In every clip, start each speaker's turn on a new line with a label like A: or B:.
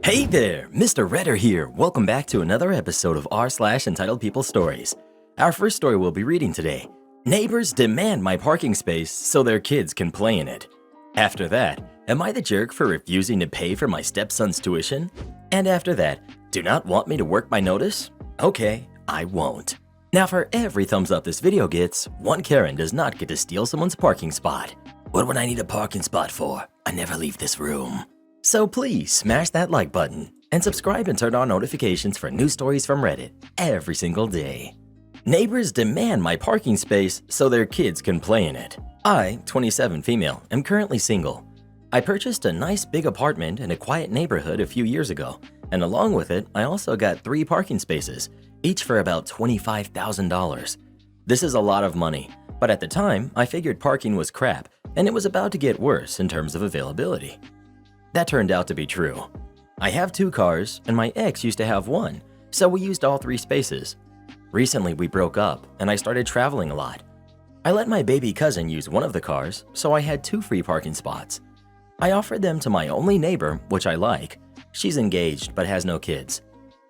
A: Hey there, Mr. Redder here. Welcome back to another episode of r/Entitled People Stories. Our first story we'll be reading today. Neighbors demand my parking space so their kids can play in it. After that, am I the jerk for refusing to pay for my stepson's tuition? And after that, do not want me to work my notice? Okay, I won't. Now for every thumbs up this video gets, one Karen does not get to steal someone's parking spot. What would I need a parking spot for? I never leave this room. So please smash that like button and subscribe and turn on notifications for new stories from Reddit every single day. Neighbors demand my parking space so their kids can play in it. I, 27 female, am currently single. I purchased a nice big apartment in a quiet neighborhood a few years ago, and along with it, I also got 3 parking spaces, each for about $25,000. This is a lot of money, but at the time, I figured parking was crap, and it was about to get worse in terms of availability. That turned out to be true. I have 2 cars, and my ex used to have 1, so we used all 3 spaces. Recently, we broke up, and I started traveling a lot. I let my baby cousin use one of the cars, so I had 2 free parking spots. I offered them to my only neighbor, which I like. She's engaged but has no kids.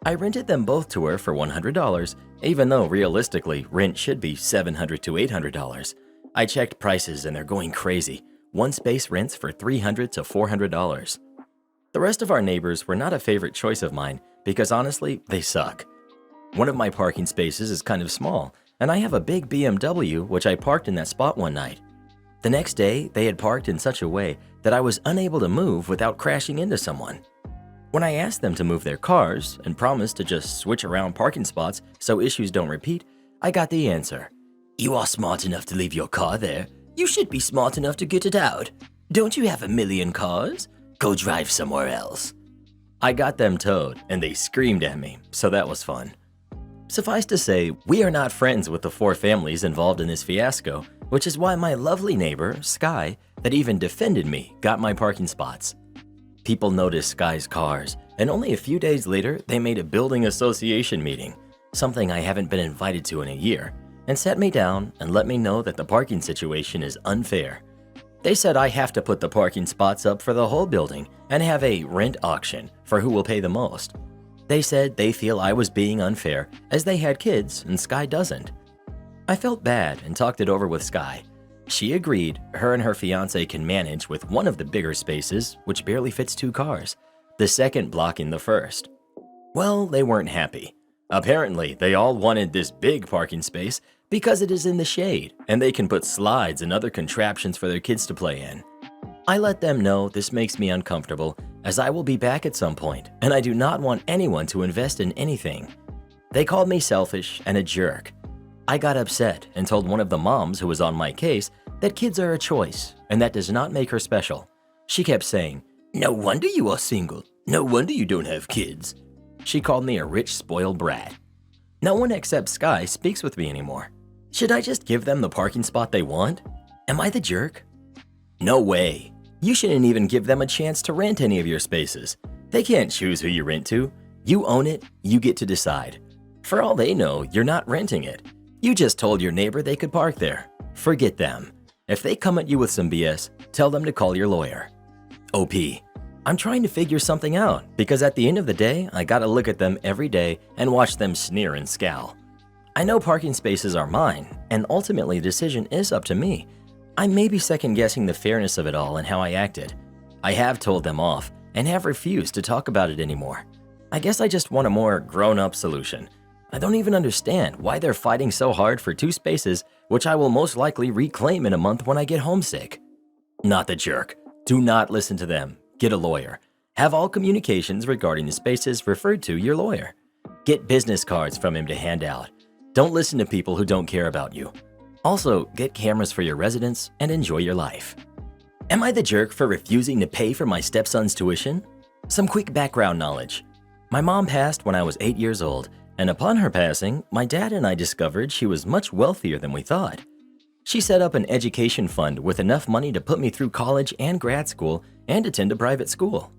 A: I rented them both to her for $100, even though realistically, rent should be $700 to $800. I checked prices and they're going crazy. One space rents for $300 to $400. The rest of our neighbors were not a favorite choice of mine because honestly, they suck. One of my parking spaces is kind of small, and I have a big BMW which I parked in that spot one night. The next day, they had parked in such a way that I was unable to move without crashing into someone. When I asked them to move their cars and promised to just switch around parking spots so issues don't repeat, I got the answer. You are smart enough to leave your car there. You should be smart enough to get it out. Don't you have a million cars? Go drive somewhere else. I got them towed and they screamed at me, so that was fun. Suffice to say, we are not friends with the 4 families involved in this fiasco, which is why my lovely neighbor, Sky, that even defended me, got my parking spots. People noticed Sky's cars, and only a few days later, they made a building association meeting, something I haven't been invited to in a year, and sat me down and let me know that the parking situation is unfair. They said I have to put the parking spots up for the whole building and have a rent auction for who will pay the most. They said they feel I was being unfair as they had kids and Sky doesn't. I felt bad and talked it over with Sky. She agreed her and her fiance can manage with one of the bigger spaces, which barely fits 2 cars, the second blocking the first. Well, they weren't happy. Apparently, they all wanted this big parking space because it is in the shade and they can put slides and other contraptions for their kids to play in. I let them know this makes me uncomfortable as I will be back at some point and I do not want anyone to invest in anything. They called me selfish and a jerk. I got upset and told one of the moms who was on my case that kids are a choice and that does not make her special. She kept saying, "No wonder you are single. No wonder you don't have kids." She called me a rich, spoiled brat. No one except Sky speaks with me anymore. Should I just give them the parking spot they want? Am I the jerk? No way. You shouldn't even give them a chance to rent any of your spaces. They can't choose who you rent to. You own it, you get to decide. For all they know, you're not renting it. You just told your neighbor they could park there. Forget them. If they come at you with some BS, tell them to call your lawyer. OP. I'm trying to figure something out because at the end of the day, I gotta look at them every day and watch them sneer and scowl. I know parking spaces are mine, and ultimately the decision is up to me. I may be second guessing the fairness of it all and how I acted. I have told them off and have refused to talk about it anymore. I guess I just want a more grown-up solution. I don't even understand why they're fighting so hard for 2 spaces, which I will most likely reclaim in a month when I get homesick. Not the jerk. Do not listen to them. Get a lawyer. Have all communications regarding the spaces referred to your lawyer. Get business cards from him to hand out. Don't listen to people who don't care about you. Also, get cameras for your residence and enjoy your life. Am I the jerk for refusing to pay for my stepson's tuition? Some quick background knowledge. My mom passed when I was 8 years old, and upon her passing, my dad and I discovered she was much wealthier than we thought. She set up an education fund with enough money to put me through college and grad school and attend a private school.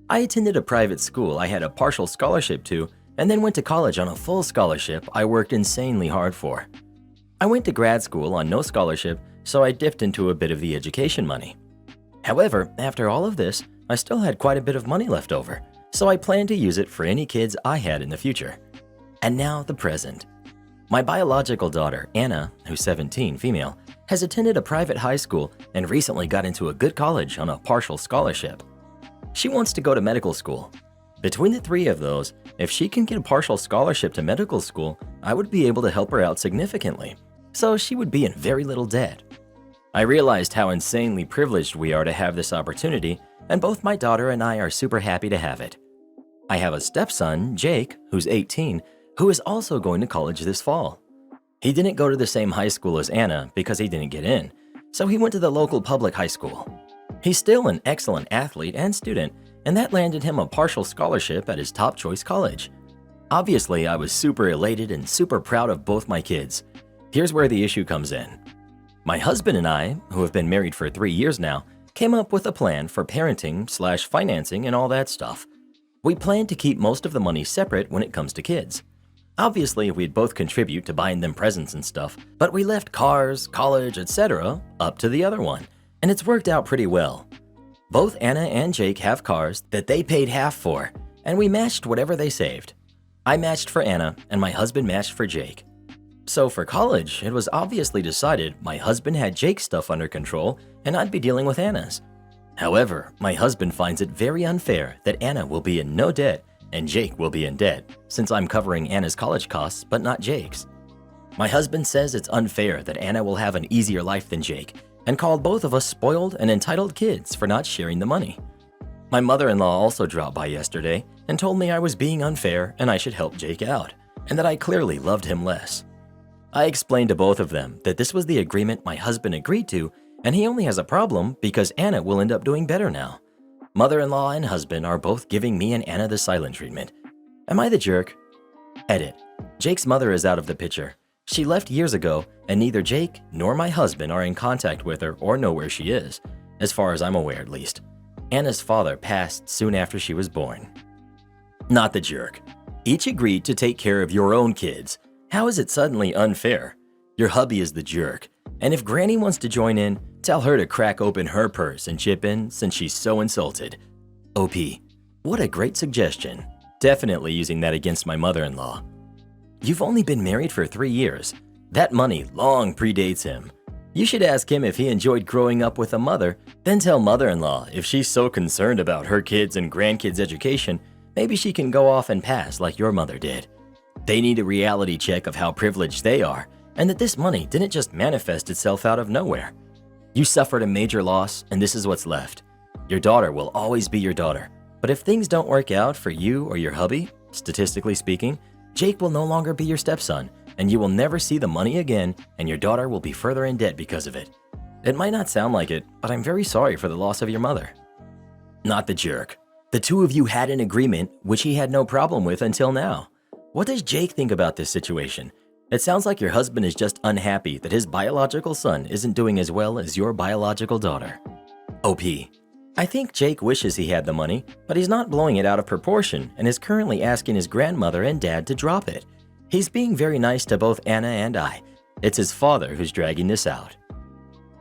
A: I attended a private school I had a partial scholarship to and then went to college on a full scholarship I worked insanely hard for. I went to grad school on no scholarship, so I dipped into a bit of the education money. However, after all of this, I still had quite a bit of money left over, so I planned to use it for any kids I had in the future. And now the present. My biological daughter, Anna, who's 17, female, has attended a private high school and recently got into a good college on a partial scholarship. She wants to go to medical school. Between the three of those, if she can get a partial scholarship to medical school, I would be able to help her out significantly, so she would be in very little debt. I realized how insanely privileged we are to have this opportunity, and both my daughter and I are super happy to have it. I have a stepson, Jake, who's 18, who is also going to college this fall. He didn't go to the same high school as Anna because he didn't get in, so he went to the local public high school. He's still an excellent athlete and student, and that landed him a partial scholarship at his top choice college. Obviously, I was super elated and super proud of both my kids. Here's where the issue comes in. My husband and I, who have been married for 3 years now, came up with a plan for parenting/financing and all that stuff. We plan to keep most of the money separate when it comes to kids. Obviously, we'd both contribute to buying them presents and stuff, but we left cars, college, etc. up to the other one, and it's worked out pretty well. Both Anna and Jake have cars that they paid half for, and we matched whatever they saved. I matched for Anna, and my husband matched for Jake. So for college, it was obviously decided my husband had Jake's stuff under control, and I'd be dealing with Anna's. However, my husband finds it very unfair that Anna will be in no debt and Jake will be in debt, since I'm covering Anna's college costs but not Jake's. My husband says it's unfair that Anna will have an easier life than Jake, and called both of us spoiled and entitled kids for not sharing the money. My mother-in-law also dropped by yesterday and told me I was being unfair and I should help Jake out, and that I clearly loved him less. I explained to both of them that this was the agreement my husband agreed to, and he only has a problem because Anna will end up doing better now. Mother-in-law and husband are both giving me and Anna the silent treatment. Am I the jerk? Edit. Jake's mother is out of the picture. She left years ago, and neither Jake nor my husband are in contact with her or know where she is, as far as I'm aware at least. Anna's father passed soon after she was born. Not the jerk. Each agreed to take care of your own kids. How is it suddenly unfair? Your hubby is the jerk, and if Granny wants to join in, tell her to crack open her purse and chip in since she's so insulted. OP, what a great suggestion. Definitely using that against my mother-in-law. You've only been married for 3 years. That money long predates him. You should ask him if he enjoyed growing up with a mother, then tell mother-in-law if she's so concerned about her kids' and grandkids' education, maybe she can go off and pass like your mother did. They need a reality check of how privileged they are, and that this money didn't just manifest itself out of nowhere. You suffered a major loss, and this is what's left. Your daughter will always be your daughter, but if things don't work out for you or your hubby, statistically speaking, Jake will no longer be your stepson, and you will never see the money again, and your daughter will be further in debt because of it. It might not sound like it, but I'm very sorry for the loss of your mother. Not the jerk. The two of you had an agreement, which he had no problem with until now. What does Jake think about this situation? It sounds like your husband is just unhappy that his biological son isn't doing as well as your biological daughter. OP. I think Jake wishes he had the money, but he's not blowing it out of proportion and is currently asking his grandmother and dad to drop it. He's being very nice to both Anna and I. It's his father who's dragging this out.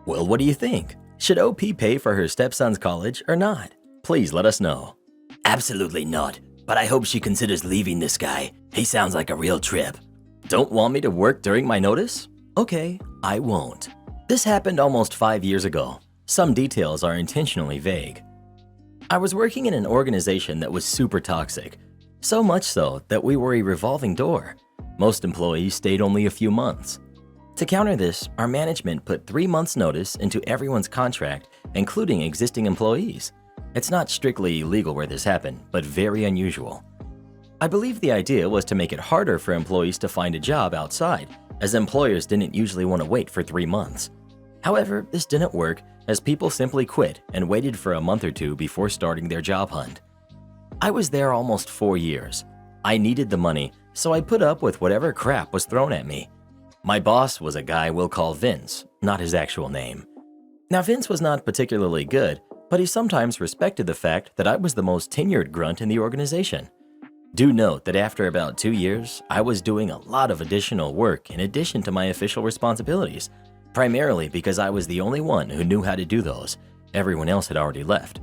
A: Well, what do you think? Should OP pay for her stepson's college or not? Please let us know. Absolutely not, but I hope she considers leaving this guy. He sounds like a real trip. Don't want me to work during my notice? Okay, I won't. This happened almost 5 years ago. Some details are intentionally vague. I was working in an organization that was super toxic. So much so that we were a revolving door. Most employees stayed only a few months. To counter this, our management put 3 months' notice into everyone's contract, including existing employees. It's not strictly illegal where this happened, but very unusual. I believe the idea was to make it harder for employees to find a job outside, as employers didn't usually want to wait for 3 months. However, this didn't work, as people simply quit and waited for a month or two before starting their job hunt. I was there almost 4 years. I needed the money, so I put up with whatever crap was thrown at me. My boss was a guy we'll call Vince, not his actual name. Now, Vince was not particularly good, but he sometimes respected the fact that I was the most tenured grunt in the organization. Do note that after about 2 years, I was doing a lot of additional work in addition to my official responsibilities, primarily because I was the only one who knew how to do those. Everyone else had already left.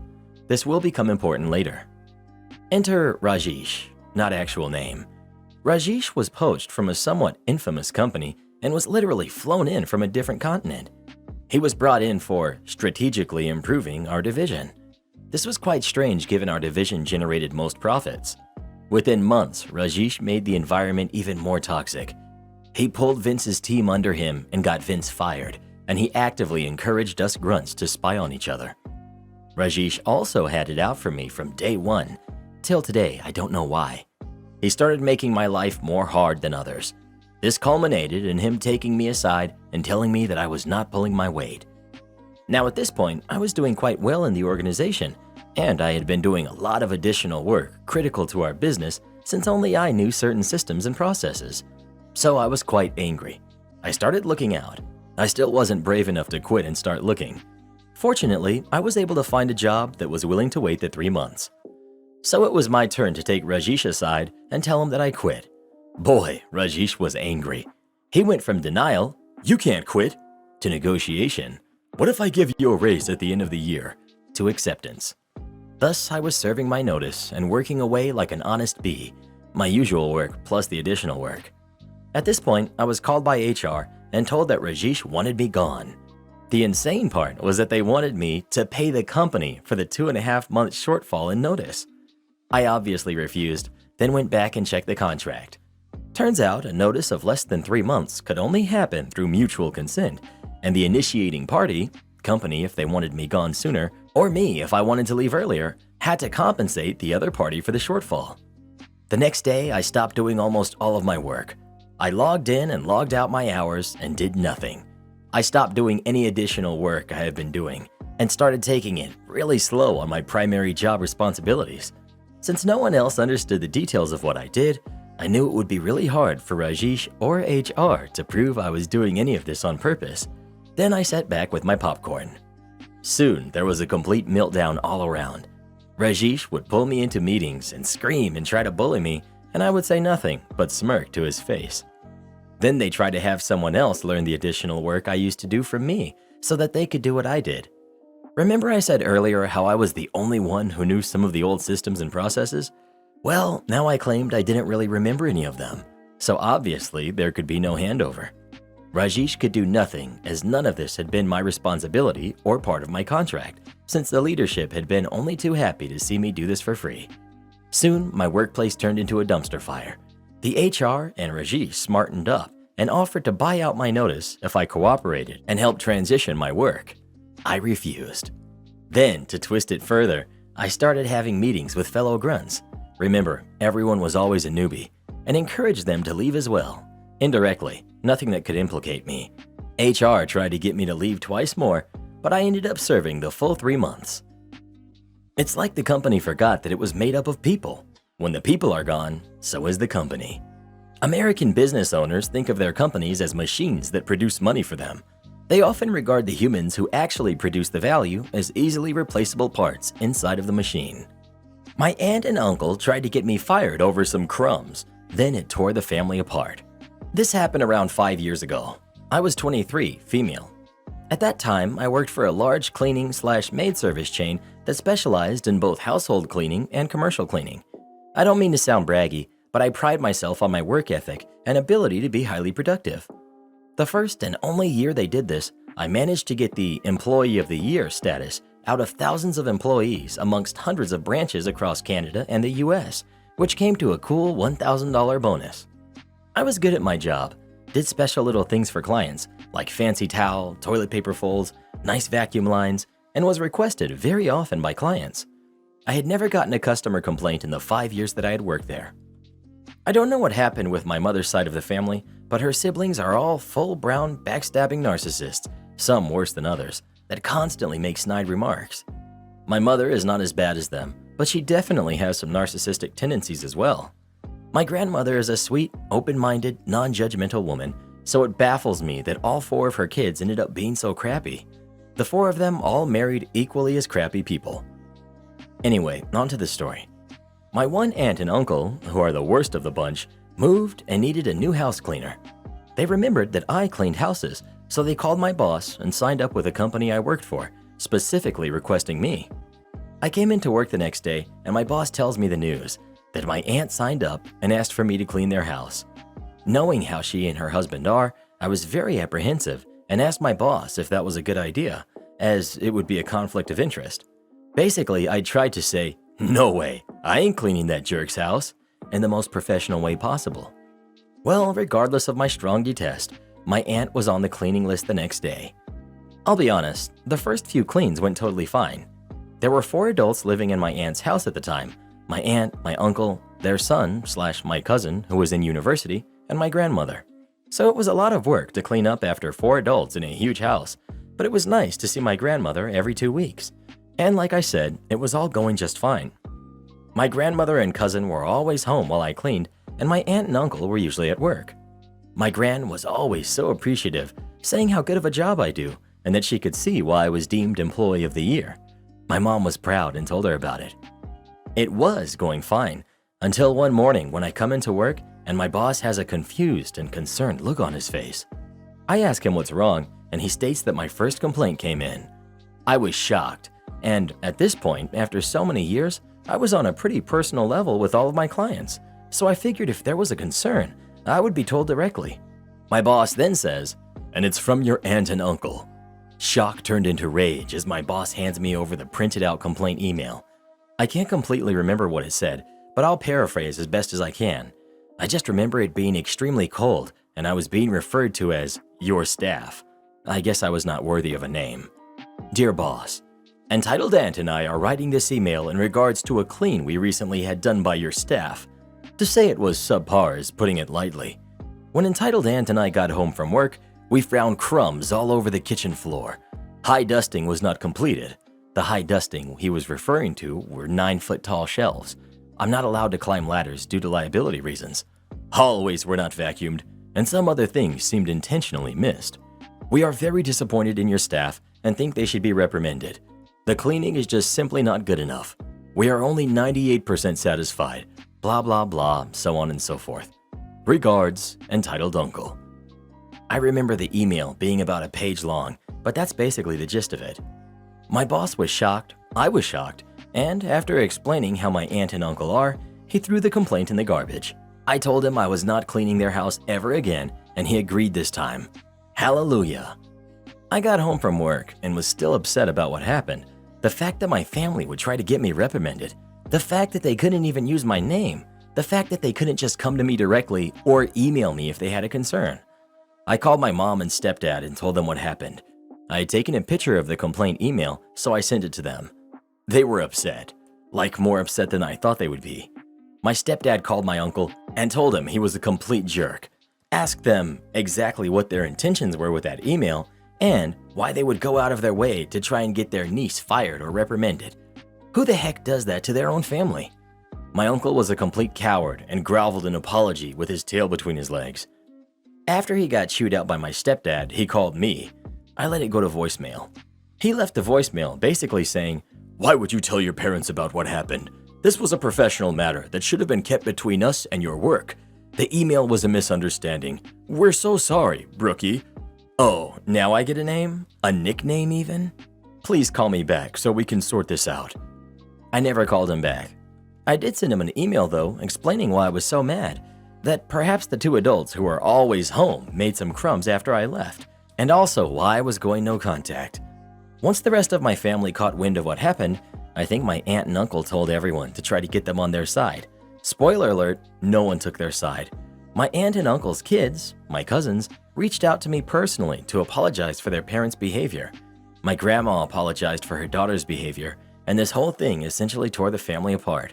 A: This will become important later. Enter Rajesh, not actual name. Rajesh was poached from a somewhat infamous company and was literally flown in from a different continent. He was brought in for strategically improving our division. This was quite strange given our division generated most profits. Within months, Rajesh made the environment even more toxic. He pulled Vince's team under him and got Vince fired, and he actively encouraged us grunts to spy on each other. Rajesh also had it out for me from day one. Till today, I don't know why. He started making my life more hard than others. This culminated in him taking me aside and telling me that I was not pulling my weight. Now at this point, I was doing quite well in the organization, and I had been doing a lot of additional work critical to our business since only I knew certain systems and processes. So I was quite angry. I started looking out. I still wasn't brave enough to quit and start looking. Fortunately, I was able to find a job that was willing to wait the 3 months. So it was my turn to take Rajesh aside and tell him that I quit. Boy, Rajesh was angry. He went from denial, "You can't quit," to negotiation, "What if I give you a raise at the end of the year?" to acceptance. Thus, I was serving my notice and working away like an honest bee, my usual work plus the additional work. At this point, I was called by HR and told that Rajesh wanted me gone. The insane part was that they wanted me to pay the company for the 2.5-month shortfall in notice. I obviously refused, then went back and checked the contract. Turns out a notice of less than 3 months could only happen through mutual consent, and the initiating party, company if they wanted me gone sooner, or me if I wanted to leave earlier, had to compensate the other party for the shortfall. The next day, I stopped doing almost all of my work. I logged in and logged out my hours and did nothing. I stopped doing any additional work I have been doing and started taking it really slow on my primary job responsibilities. Since no one else understood the details of what I did, I knew it would be really hard for Rajesh or HR to prove I was doing any of this on purpose. Then I sat back with my popcorn. Soon, there was a complete meltdown all around. Rajesh would pull me into meetings and scream and try to bully me, and I would say nothing but smirk to his face. Then they tried to have someone else learn the additional work I used to do from me so that they could do what I did. Remember I said earlier how I was the only one who knew some of the old systems and processes? Well, now I claimed I didn't really remember any of them, so obviously there could be no handover. Rajesh could do nothing as none of this had been my responsibility or part of my contract, since the leadership had been only too happy to see me do this for free. Soon, my workplace turned into a dumpster fire. The HR and Rajesh smartened up and offered to buy out my notice if I cooperated and helped transition my work. I refused. Then, to twist it further, I started having meetings with fellow grunts. Remember, everyone was always a newbie, and encouraged them to leave as well. Indirectly, nothing that could implicate me. HR tried to get me to leave twice more, but I ended up serving the full 3 months. It's like the company forgot that it was made up of people. When the people are gone, so is the company. American business owners think of their companies as machines that produce money for them. They often regard the humans who actually produce the value as easily replaceable parts inside of the machine. My aunt and uncle tried to get me fired over some crumbs, then it tore the family apart. This happened around 5 years ago. I was 23, female. At that time, I worked for a large cleaning/maid service chain that specialized in both household cleaning and commercial cleaning. I don't mean to sound braggy, but I pride myself on my work ethic and ability to be highly productive. The first and only year they did this, I managed to get the Employee of the Year status out of thousands of employees amongst hundreds of branches across Canada and the US, which came to a cool $1,000 bonus. I was good at my job, did special little things for clients, like fancy towel, toilet paper folds, nice vacuum lines, and was requested very often by clients. I had never gotten a customer complaint in the 5 years that I had worked there. I don't know what happened with my mother's side of the family, but her siblings are all full brown backstabbing narcissists, some worse than others, that constantly make snide remarks. My mother is not as bad as them, but she definitely has some narcissistic tendencies as well. My grandmother is a sweet, open-minded, non-judgmental woman, so it baffles me that all 4 of her kids ended up being so crappy. The 4 of them all married equally as crappy people. Anyway, on to the story. My one aunt and uncle, who are the worst of the bunch, moved and needed a new house cleaner. They remembered that I cleaned houses, so they called my boss and signed up with a company I worked for, specifically requesting me. I came into work the next day and my boss tells me the news that my aunt signed up and asked for me to clean their house. Knowing how she and her husband are, I was very apprehensive and asked my boss if that was a good idea, as it would be a conflict of interest. Basically, I tried to say, "No way, I ain't cleaning that jerk's house," in the most professional way possible. Well, regardless of my strong detest, my aunt was on the cleaning list the next day. I'll be honest, the first few cleans went totally fine. There were 4 adults living in my aunt's house at the time: my aunt, my uncle, their son/my cousin who was in university, and my grandmother. So it was a lot of work to clean up after 4 adults in a huge house, but it was nice to see my grandmother every 2 weeks. And like I said, it was all going just fine. My grandmother and cousin were always home while I cleaned, and my aunt and uncle were usually at work. My gran was always so appreciative, saying how good of a job I do, and that she could see why I was deemed Employee of the Year. My mom was proud and told her about it. It was going fine, until one morning when I come into work and my boss has a confused and concerned look on his face. I ask him what's wrong, and he states that my first complaint came in. I was shocked, and at this point, after so many years, I was on a pretty personal level with all of my clients, so I figured if there was a concern, I would be told directly. My boss then says, "And it's from your aunt and uncle." Shock turned into rage as my boss hands me over the printed out complaint email. I can't completely remember what it said, but I'll paraphrase as best as I can. I just remember it being extremely cold, and I was being referred to as your staff. I guess I was not worthy of a name. Dear boss, Entitled Aunt and I are writing this email in regards to a clean we recently had done by your staff. To say it was subpar is putting it lightly. When Entitled Aunt and I got home from work, we found crumbs all over the kitchen floor. High dusting was not completed. The high dusting he was referring to were 9-foot tall shelves. I'm not allowed to climb ladders due to liability reasons. Hallways were not vacuumed, and some other things seemed intentionally missed. We are very disappointed in your staff and think they should be reprimanded. The cleaning is just simply not good enough. We are only 98% satisfied, blah blah blah, so on and so forth. Regards, Entitled Uncle. I remember the email being about a page long, but that's basically the gist of it. My boss was shocked, I was shocked, and after explaining how my aunt and uncle are, he threw the complaint in the garbage. I told him I was not cleaning their house ever again, and he agreed this time. Hallelujah. I got home from work and was still upset about what happened. The fact that my family would try to get me reprimanded, the fact that they couldn't even use my name, the fact that they couldn't just come to me directly or email me if they had a concern. I called my mom and stepdad and told them what happened. I had taken a picture of the complaint email, so I sent it to them. They were upset, like more upset than I thought they would be. My stepdad called my uncle and told him he was a complete jerk, asked them exactly what their intentions were with that email, and why they would go out of their way to try and get their niece fired or reprimanded. Who the heck does that to their own family? My uncle was a complete coward and groveled an apology with his tail between his legs. After he got chewed out by my stepdad, he called me. I let it go to voicemail. He left a voicemail basically saying, "Why would you tell your parents about what happened? This was a professional matter that should have been kept between us and your work. The email was a misunderstanding. We're so sorry, Brookie." Oh, now I get a name? A nickname even? Please call me back so we can sort this out. I never called him back. I did send him an email though, explaining why I was so mad, that perhaps the 2 adults who were always home made some crumbs after I left, and also why I was going no contact. Once the rest of my family caught wind of what happened, I think my aunt and uncle told everyone to try to get them on their side. Spoiler alert, no one took their side. My aunt and uncle's kids, my cousins, reached out to me personally to apologize for their parents' behavior. My grandma apologized for her daughter's behavior, and this whole thing essentially tore the family apart.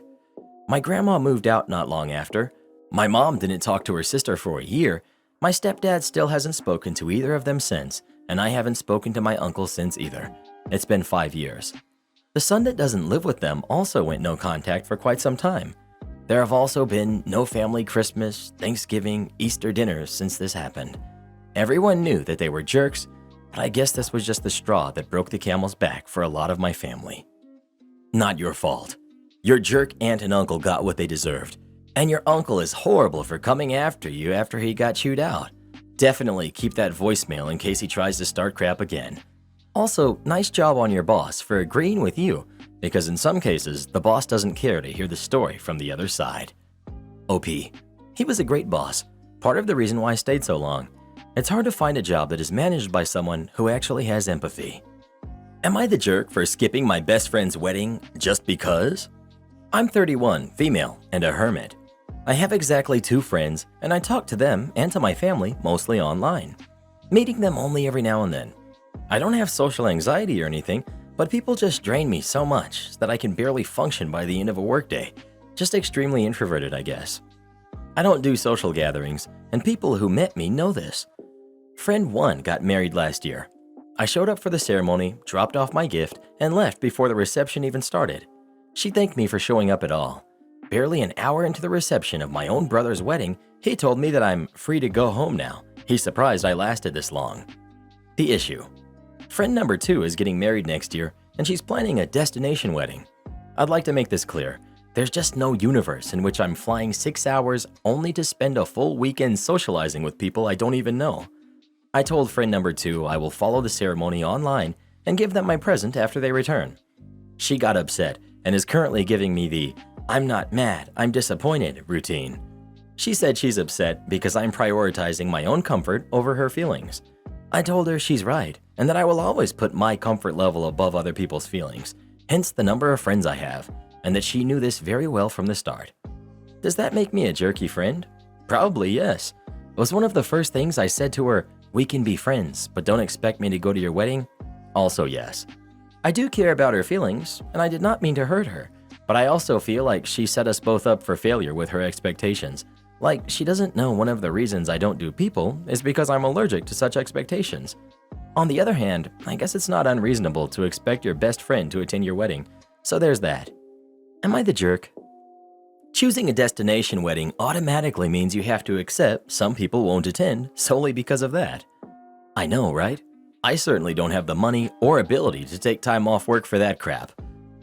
A: My grandma moved out not long after. My mom didn't talk to her sister for a year. My stepdad still hasn't spoken to either of them since, and I haven't spoken to my uncle since either. It's been 5 years. The son that doesn't live with them also went no contact for quite some time. There have also been no family Christmas, Thanksgiving, Easter dinners since this happened. Everyone knew that they were jerks, but I guess this was just the straw that broke the camel's back for a lot of my family. Not your fault. Your jerk aunt and uncle got what they deserved, and your uncle is horrible for coming after you after he got chewed out. Definitely keep that voicemail in case he tries to start crap again. Also, nice job on your boss for agreeing with you, because in some cases, the boss doesn't care to hear the story from the other side. OP. He was a great boss, part of the reason why I stayed so long. It's hard to find a job that is managed by someone who actually has empathy. Am I the jerk for skipping my best friend's wedding just because? I'm 31, female, and a hermit. I have exactly 2 friends, and I talk to them and to my family mostly online, meeting them only every now and then. I don't have social anxiety or anything, but people just drain me so much that I can barely function by the end of a workday. Just extremely introverted, I guess. I don't do social gatherings, and people who met me know this. Friend 1 got married last year. I showed up for the ceremony, dropped off my gift, and left before the reception even started. She thanked me for showing up at all. Barely an hour into the reception of my own brother's wedding, he told me that I'm free to go home now. He's surprised I lasted this long. The issue. Friend number 2 is getting married next year, and she's planning a destination wedding. I'd like to make this clear. There's just no universe in which I'm flying 6 hours only to spend a full weekend socializing with people I don't even know. I told friend number 2 I will follow the ceremony online and give them my present after they return. She got upset and is currently giving me the "I'm not mad, I'm disappointed" routine. She said she's upset because I'm prioritizing my own comfort over her feelings. I told her she's right and that I will always put my comfort level above other people's feelings, hence the number of friends I have, and that she knew this very well from the start. Does that make me a jerky friend? Probably yes. Was one of the first things I said to her, "We can be friends, but don't expect me to go to your wedding"? Also yes. I do care about her feelings, and I did not mean to hurt her, but I also feel like she set us both up for failure with her expectations. Like, she doesn't know one of the reasons I don't do people is because I'm allergic to such expectations. On the other hand, I guess it's not unreasonable to expect your best friend to attend your wedding, so there's that. Am I the jerk? Choosing a destination wedding automatically means you have to accept some people won't attend solely because of that. I know, right? I certainly don't have the money or ability to take time off work for that crap.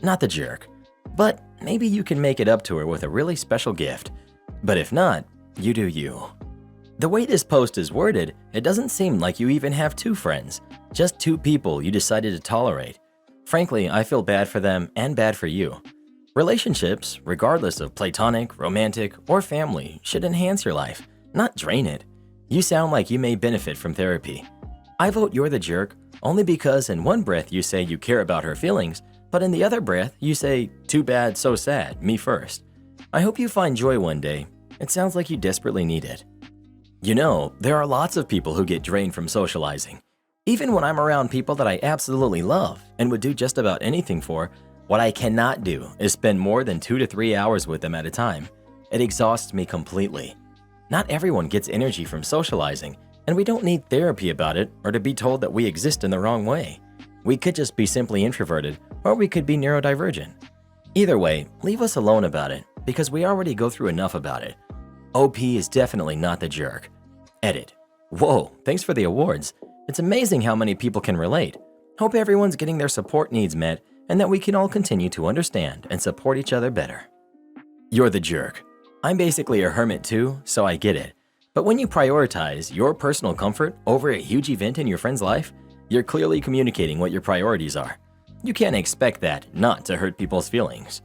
A: Not the jerk. But maybe you can make it up to her with a really special gift. But if not, you do you. The way this post is worded, it doesn't seem like you even have 2 friends, just 2 people you decided to tolerate. Frankly, I feel bad for them and bad for you. Relationships, regardless of platonic, romantic, or family, should enhance your life, not drain it. You sound like you may benefit from therapy. I vote you're the jerk only because in one breath you say you care about her feelings, but in the other breath you say, "Too bad, so sad, me first." I hope you find joy one day. It sounds like you desperately need it. You know, there are lots of people who get drained from socializing. Even when I'm around people that I absolutely love and would do just about anything for, what I cannot do is spend more than 2 to 3 hours with them at a time. It exhausts me completely. Not everyone gets energy from socializing, and we don't need therapy about it or to be told that we exist in the wrong way. We could just be simply introverted, or we could be neurodivergent. Either way, leave us alone about it, because we already go through enough about it. OP is definitely not the jerk. Edit. Whoa, thanks for the awards. It's amazing how many people can relate. Hope everyone's getting their support needs met, and that we can all continue to understand and support each other better. You're the jerk. I'm basically a hermit too, so I get it. But when you prioritize your personal comfort over a huge event in your friend's life, you're clearly communicating what your priorities are. You can't expect that not to hurt people's feelings.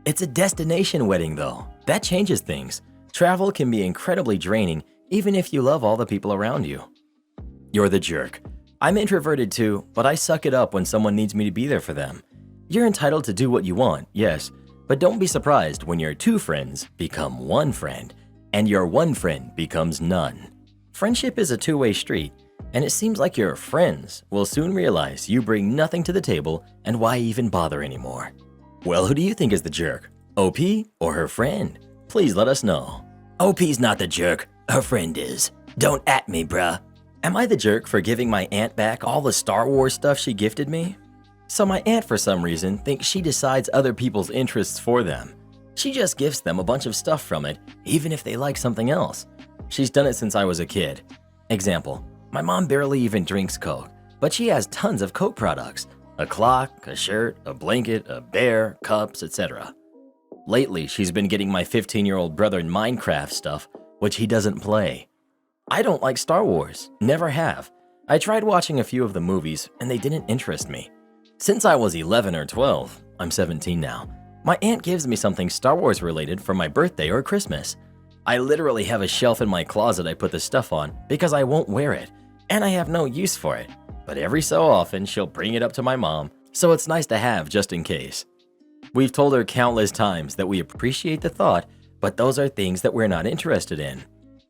A: It's a destination wedding though. That changes things. Travel can be incredibly draining even if you love all the people around you. You're the jerk. I'm introverted too, but I suck it up when someone needs me to be there for them. You're entitled to do what you want, yes, but don't be surprised when your 2 friends become 1 friend, and your 1 friend becomes none. Friendship is a 2-way street, and it seems like your friends will soon realize you bring nothing to the table and why even bother anymore. Well, who do you think is the jerk? OP or her friend? Please let us know. OP's not the jerk, her friend is. Don't at me, bruh. Am I the jerk for giving my aunt back all the Star Wars stuff she gifted me? So my aunt, for some reason, thinks she decides other people's interests for them. She just gifts them a bunch of stuff from it, even if they like something else. She's done it since I was a kid. Example, my mom barely even drinks Coke, but she has tons of Coke products. A clock, a shirt, a blanket, a bear, cups, etc. Lately, she's been getting my 15-year-old brother Minecraft stuff, which he doesn't play. I don't like Star Wars, never have. I tried watching a few of the movies, and they didn't interest me. Since I was 11 or 12, I'm 17 now, my aunt gives me something Star Wars related for my birthday or Christmas. I literally have a shelf in my closet I put the stuff on because I won't wear it, and I have no use for it. But every so often, she'll bring it up to my mom, so it's nice to have just in case. We've told her countless times that we appreciate the thought, but those are things that we're not interested in.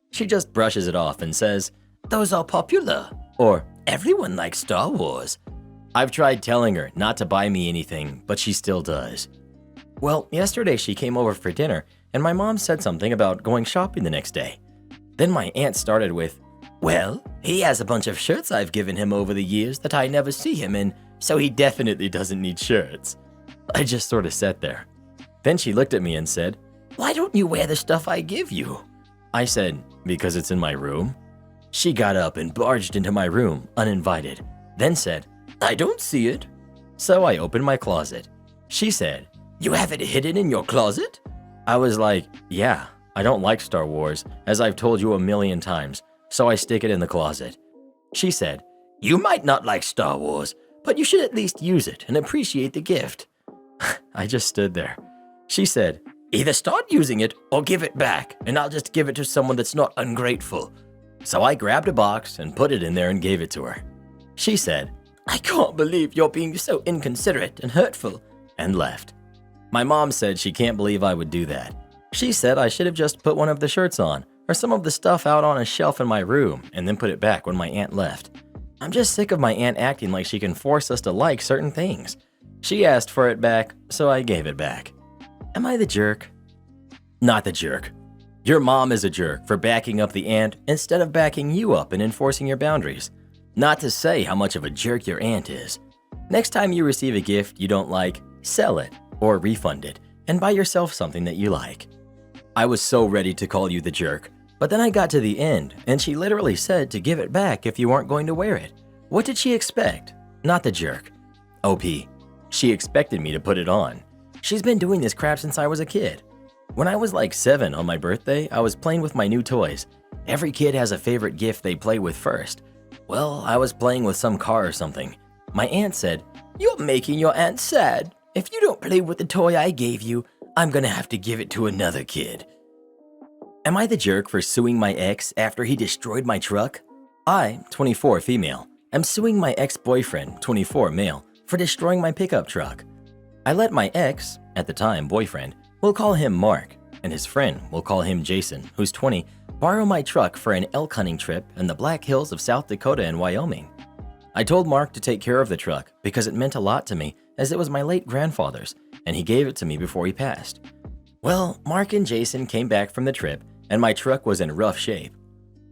A: She just brushes it off and says, "Those are popular," or "Everyone likes Star Wars." I've tried telling her not to buy me anything, but she still does. Well, yesterday she came over for dinner, and my mom said something about going shopping the next day. Then my aunt started with, "Well, he has a bunch of shirts I've given him over the years that I never see him in, so he definitely doesn't need shirts." I just sort of sat there. Then she looked at me and said, "Why don't you wear the stuff I give you?" I said, "Because it's in my room." She got up and barged into my room, uninvited, then said, "I don't see it." So I opened my closet. She said, "You have it hidden in your closet?" I was like, "Yeah, I don't like Star Wars, as I've told you a million times, so I stick it in the closet." She said, "You might not like Star Wars, but you should at least use it and appreciate the gift." I just stood there. She said, "Either start using it or give it back, and I'll just give it to someone that's not ungrateful." So I grabbed a box and put it in there and gave it to her. She said, "I can't believe you're being so inconsiderate and hurtful," and left. My mom said she can't believe I would do that. She said I should have just put one of the shirts on, or some of the stuff out on a shelf in my room, and then put it back when my aunt left. I'm just sick of my aunt acting like she can force us to like certain things. She asked for it back, so I gave it back. Am I the jerk? Not the jerk. Your mom is a jerk for backing up the aunt instead of backing you up and enforcing your boundaries. Not to say how much of a jerk your aunt is. Next time you receive a gift you don't like, sell it or refund it and buy yourself something that you like. I was so ready to call you the jerk, but then I got to the end and she literally said to give it back if you weren't going to wear it. What did she expect? Not the jerk. OP. She expected me to put it on. She's been doing this crap since I was a kid. When I was like 7 on my birthday, I was playing with my new toys. Every kid has a favorite gift they play with first. Well, I was playing with some car or something. My aunt said, "You're making your aunt sad. If you don't play with the toy I gave you, I'm gonna have to give it to another kid." Am I the jerk for suing my ex after he destroyed my truck? I, 24 female, am suing my ex-boyfriend, 24 male, for destroying my pickup truck. I let my ex, at the time boyfriend, we'll call him Mark, and his friend, we'll call him Jason, who's 20, borrow my truck for an elk hunting trip in the Black Hills of South Dakota and Wyoming. I told Mark to take care of the truck because it meant a lot to me as it was my late grandfather's, and he gave it to me before he passed. Well, Mark and Jason came back from the trip, and my truck was in rough shape.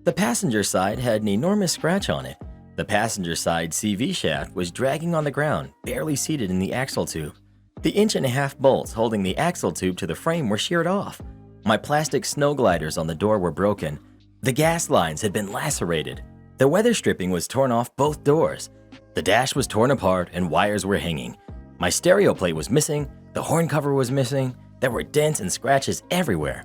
A: The passenger side had an enormous scratch on it. The passenger side CV shaft was dragging on the ground, barely seated in the axle tube. The 1.5-inch bolts holding the axle tube to the frame were sheared off. My plastic snow gliders on the door were broken. The gas lines had been lacerated. The weather stripping was torn off both doors. The dash was torn apart and wires were hanging. My stereo plate was missing, the horn cover was missing, there were dents and scratches everywhere.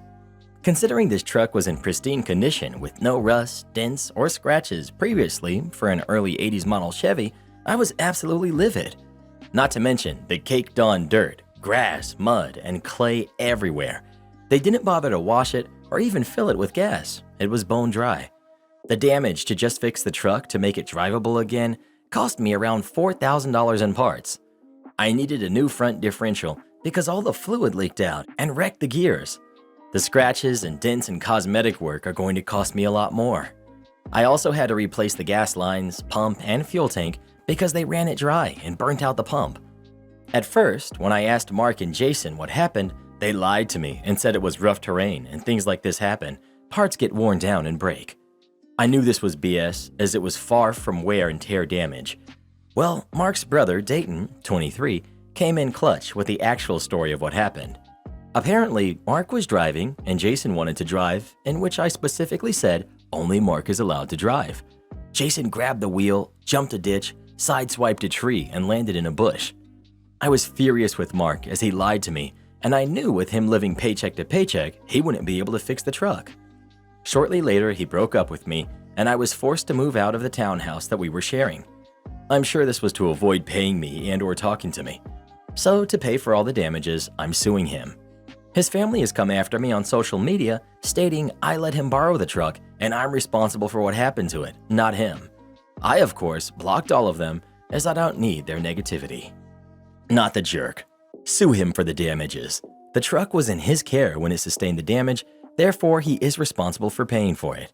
A: Considering this truck was in pristine condition with no rust, dents, or scratches previously for an early 80s model Chevy, I was absolutely livid. Not to mention the caked-on dirt, grass, mud, and clay everywhere. They didn't bother to wash it or even fill it with gas. It was bone dry. The damage to just fix the truck to make it drivable again cost me around $4,000 in parts. I needed a new front differential because all the fluid leaked out and wrecked the gears. The scratches and dents and cosmetic work are going to cost me a lot more. I also had to replace the gas lines, pump, and fuel tank because they ran it dry and burnt out the pump. At first, when I asked Mark and Jason what happened, they lied to me and said it was rough terrain and things like this happen. Parts get worn down and break. I knew this was BS as it was far from wear and tear damage. Well, Mark's brother, Dayton, 23, came in clutch with the actual story of what happened. Apparently, Mark was driving and Jason wanted to drive, in which I specifically said only Mark is allowed to drive. Jason grabbed the wheel, jumped a ditch, sideswiped a tree, and landed in a bush. I was furious with Mark as he lied to me, and I knew with him living paycheck to paycheck, he wouldn't be able to fix the truck. Shortly later, he broke up with me, and I was forced to move out of the townhouse that we were sharing. I'm sure this was to avoid paying me and or talking to me. So to pay for all the damages, I'm suing him. His family has come after me on social media stating I let him borrow the truck and I'm responsible for what happened to it, not him. I, of course, blocked all of them as I don't need their negativity. Not the jerk. Sue him for the damages. The truck was in his care when it sustained the damage, therefore he is responsible for paying for it.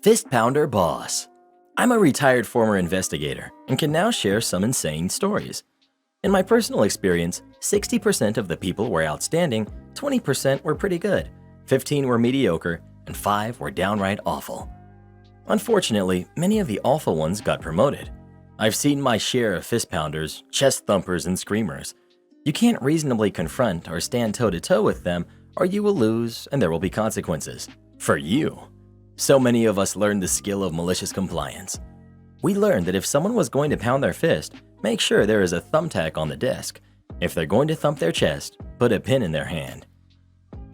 A: Fist pounder boss. I'm a retired former investigator and can now share some insane stories. In my personal experience, 60% of the people were outstanding, 20% were pretty good, 15 were mediocre, and 5 were downright awful. Unfortunately, many of the awful ones got promoted. I've seen my share of fist pounders, chest thumpers, and screamers. You can't reasonably confront or stand toe-to-toe with them, or you will lose and there will be consequences. For you. So many of us learned the skill of malicious compliance. We learned that if someone was going to pound their fist, make sure there is a thumbtack on the desk. If they're going to thump their chest, put a pin in their hand.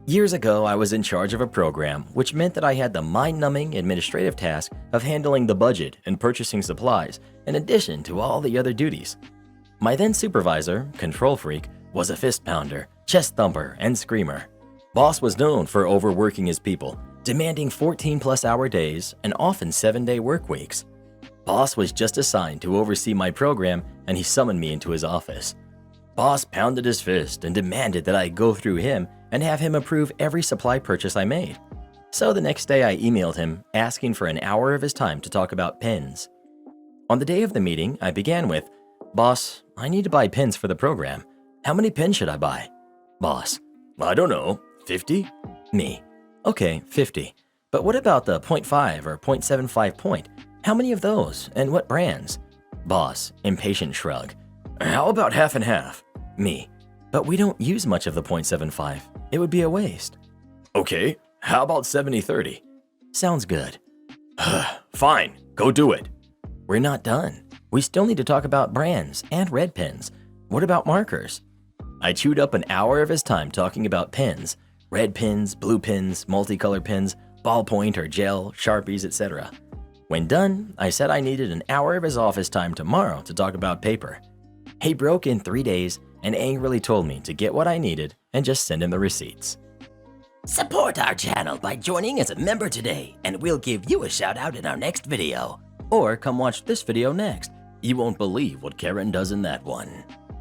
A: Years ago, I was in charge of a program, which meant that I had the mind-numbing administrative task of handling the budget and purchasing supplies, in addition to all the other duties. My then supervisor, control freak, was a fist pounder, chest thumper, and screamer. Boss was known for overworking his people, demanding 14-plus hour days and often 7-day work weeks. Boss was just assigned to oversee my program and he summoned me into his office. Boss pounded his fist and demanded that I go through him and have him approve every supply purchase I made. So the next day I emailed him asking for an hour of his time to talk about pens. On the day of the meeting, I began with, "Boss, I need to buy pens for the program. How many pens should I buy?" Boss, "I don't know, 50? Me, "Okay, 50. But what about the .5 or .75 point? How many of those and what brands?" Boss, impatient shrug, "How about half and half?" Me, "But we don't use much of the .75. It would be a waste." "Okay, how about 70-30? "Sounds good." "Fine, go do it." "We're not done. We still need to talk about brands and red pens. What about markers?" I chewed up an hour of his time talking about pens, red pens, blue pens, multicolor pens, ballpoint or gel, Sharpies, etc. When done, I said I needed an hour of his office time tomorrow to talk about paper. He broke in 3 days and angrily told me to get what I needed and just send him the receipts. Support our channel by joining as a member today, and we'll give you a shout out in our next video. Or come watch this video next. You won't believe what Karen does in that one.